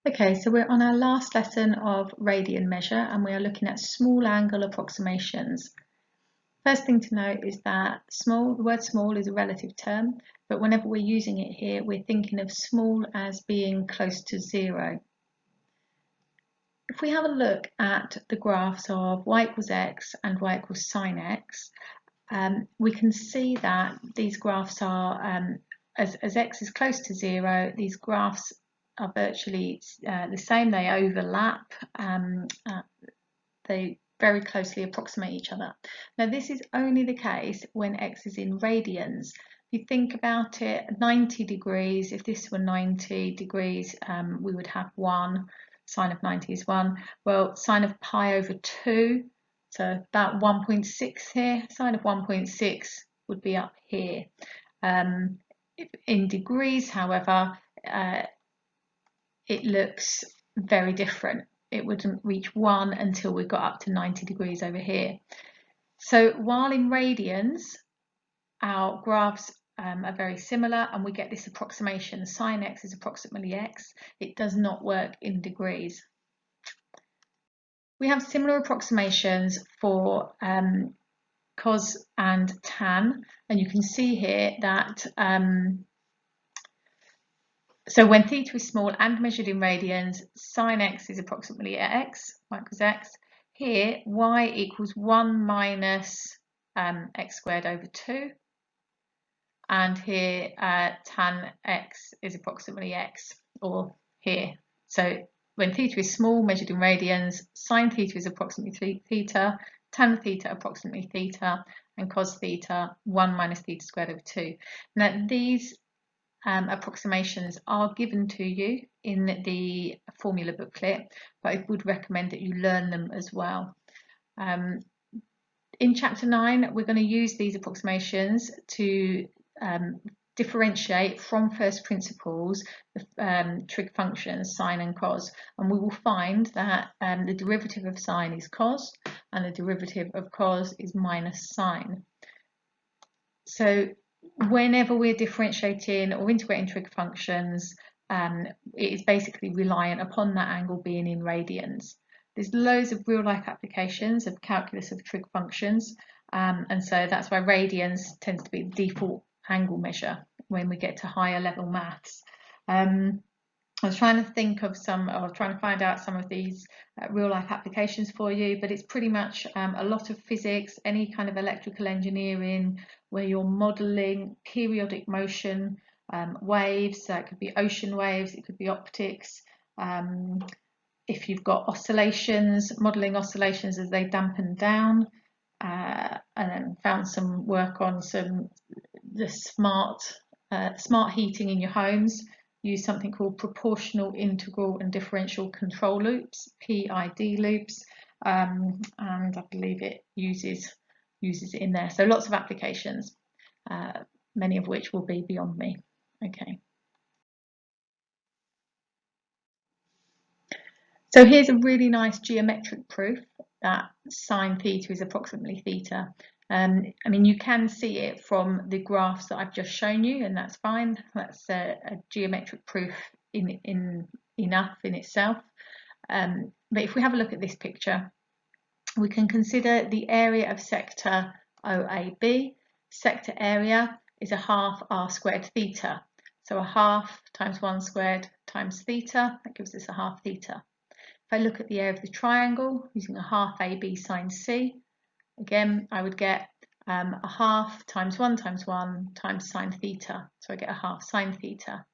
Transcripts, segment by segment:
Okay, so we're on our last lesson of radian measure and we are looking at small angle approximations. First thing to note is that the word small is a relative term, but whenever we're using it here, we're thinking of small as being close to 0. If we have a look at the graphs of y equals x and y equals sine x, we can see that these graphs are, as x is close to 0, these graphs are virtually the same. They overlap. They very closely approximate each other. Now this is only the case when x is in radians. If you think about it, 90 degrees, if this were 90 degrees, we would have 1. Sine of 90 is 1. Well, sine of pi over 2, so about 1.6 here. Sine of 1.6 would be up here. In degrees, however, it looks very different. It wouldn't reach 1 until we got up to 90 degrees over here. So while in radians, our graphs are very similar and we get this approximation, sine x is approximately x, it does not work in degrees. We have similar approximations for cos and tan, and you can see here that so when theta is small and measured in radians, sine x is approximately x, y equals x. Here, y equals 1 minus x squared over 2. And here, tan x is approximately x, or here. So when theta is small, measured in radians, sine theta is approximately theta, tan theta approximately theta, and cos theta 1 minus theta squared over 2. Now these approximations are given to you in the formula booklet, but I would recommend that you learn them as well. In chapter 9, we're going to use these approximations to differentiate from first principles the trig functions sine and cos, and we will find that the derivative of sine is cos and the derivative of cos is minus sine. So whenever we're differentiating or integrating trig functions, it is basically reliant upon that angle being in radians. There's loads of real-life applications of calculus of trig functions, and so that's why radians tends to be the default angle measure when we get to higher level maths. I was trying to think of trying to find out some of these real-life applications for you, but it's pretty much a lot of physics, any kind of electrical engineering where you're modelling periodic motion, waves. So it could be ocean waves, it could be optics. If you've got oscillations, modelling oscillations as they dampen down, and then found some work on the smart heating in your homes. Use something called proportional, integral and differential control loops, PID loops, and I believe it uses it in there. So lots of applications, many of which will be beyond me. Okay. So here's a really nice geometric proof that sine theta is approximately theta. I mean, you can see it from the graphs that I've just shown you, and that's fine. That's a geometric proof enough in itself. But if we have a look at this picture, we can consider the area of sector OAB. Sector area is a half r squared theta. So a half times 1 squared times theta, that gives us a half theta. If I look at the area of the triangle using a half AB sine C, again, I would get a half times 1 times sine theta. So I get a half sine theta.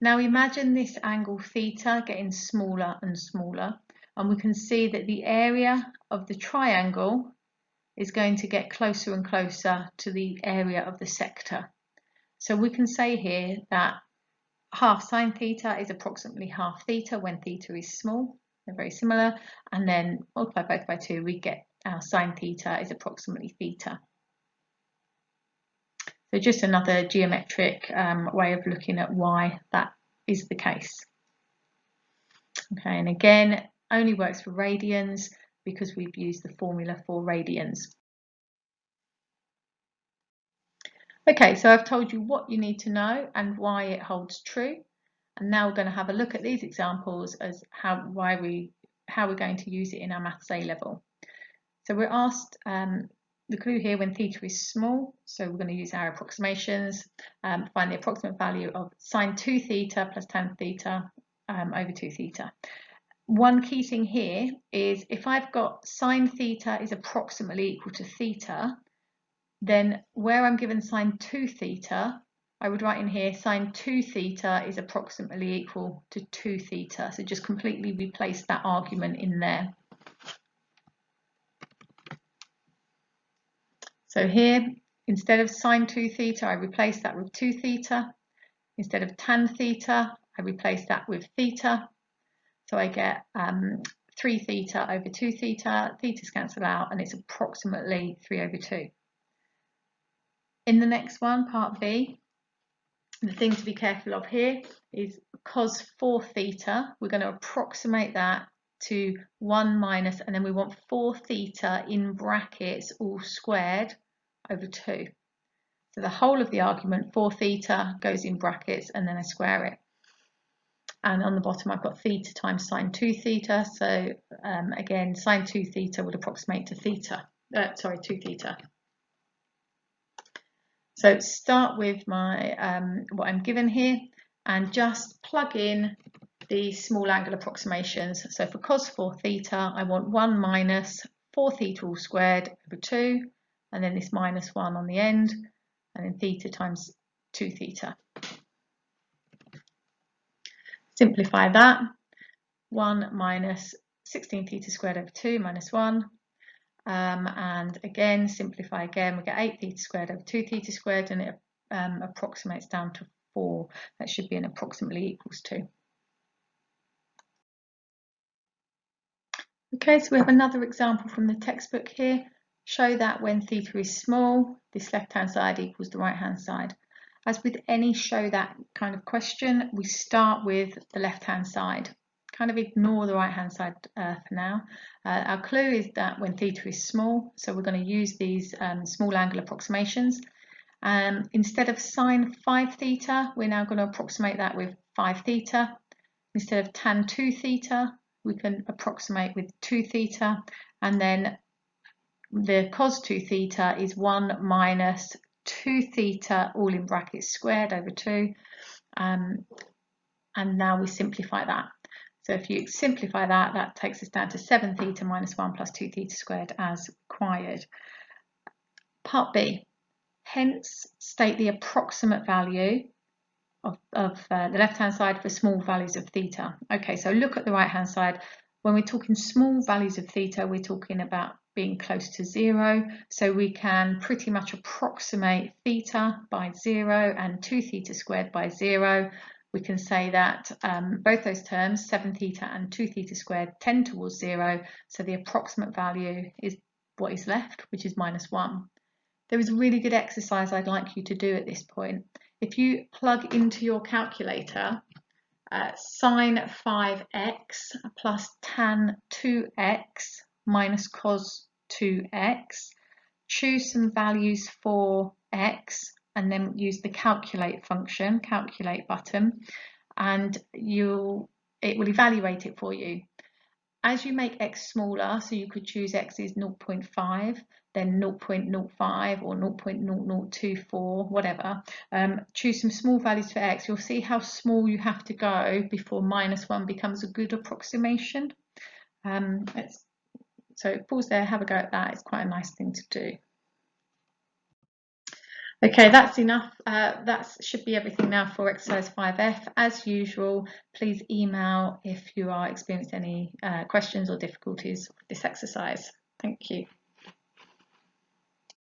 Now imagine this angle theta getting smaller and smaller, and we can see that the area of the triangle is going to get closer and closer to the area of the sector. So we can say here that half sine theta is approximately half theta when theta is small. They're very similar, and then multiply both by 2, we get our sine theta is approximately theta. So just another geometric way of looking at why that is the case. Okay, and again, only works for radians because we've used the formula for radians. Okay, so I've told you what you need to know and why it holds true. And now we're going to have a look at these examples as how we're going to use it in our Maths A level. So we're asked the clue here when theta is small, so we're going to use our approximations, find the approximate value of sine 2 theta plus tan theta over 2 theta. One key thing here is if I've got sine theta is approximately equal to theta, then where I'm given sine 2 theta, I would write in here sine 2 theta is approximately equal to 2 theta. So just completely replace that argument in there. So here, instead of sine 2 theta, I replace that with 2 theta. Instead of tan theta, I replace that with theta. So I get 3 theta over 2 theta. Theta's cancel out, and it's approximately 3 over 2. In the next one, part B, the thing to be careful of here is cos 4 theta. We're going to approximate that to 1 minus, and then we want 4 theta in brackets all squared over 2. So the whole of the argument, 4 theta, goes in brackets and then I square it. And on the bottom I've got theta times sine 2 theta. So again, sine 2 theta would approximate to 2 theta. So start with my what I'm given here and just plug in the small angle approximations. So for cos 4 theta, I want 1 minus 4 theta all squared over 2, and then this minus 1 on the end, and then theta times 2 theta. Simplify that. 1 minus 16 theta squared over 2 minus 1. And again, simplify again, we get 8 theta squared over 2 theta squared, and it approximates down to 4. That should be an approximately equals 2. Okay, so we have another example from the textbook here. Show that when theta is small, this left-hand side equals the right-hand side. As with any show that kind of question, we start with the left-hand side. Kind of ignore the right-hand side for now. Our clue is that when theta is small, so we're going to use these small angle approximations. Instead of sine 5 theta, we're now going to approximate that with 5 theta. Instead of tan 2 theta, we can approximate with 2 theta, and then the cos 2 theta is 1 minus 2 theta all in brackets squared over 2, and now we simplify that. So if you simplify that, that takes us down to 7 theta minus 1 plus 2 theta squared as required. Part B, hence state the approximate value of the left-hand side for small values of theta. Okay, so look at the right-hand side. When we're talking small values of theta, we're talking about being close to 0. So we can pretty much approximate theta by 0 and 2 theta squared by 0. We can say that both those terms, 7 theta and 2 theta squared, tend towards 0. So the approximate value is what is left, which is minus 1. There is a really good exercise I'd like you to do at this point. If you plug into your calculator sine 5x plus tan 2x minus cos 2x, choose some values for x, and then use the calculate function, calculate button, and it will evaluate it for you. As you make x smaller, so you could choose x is 0.5, then 0.05 or 0.0024, whatever. Choose some small values for x. You'll see how small you have to go before minus 1 becomes a good approximation. So pause there, have a go at that. It's quite a nice thing to do. Okay, that's enough. That should be everything now for exercise 5F. As usual, please email if you are experiencing any questions or difficulties with this exercise. Thank you.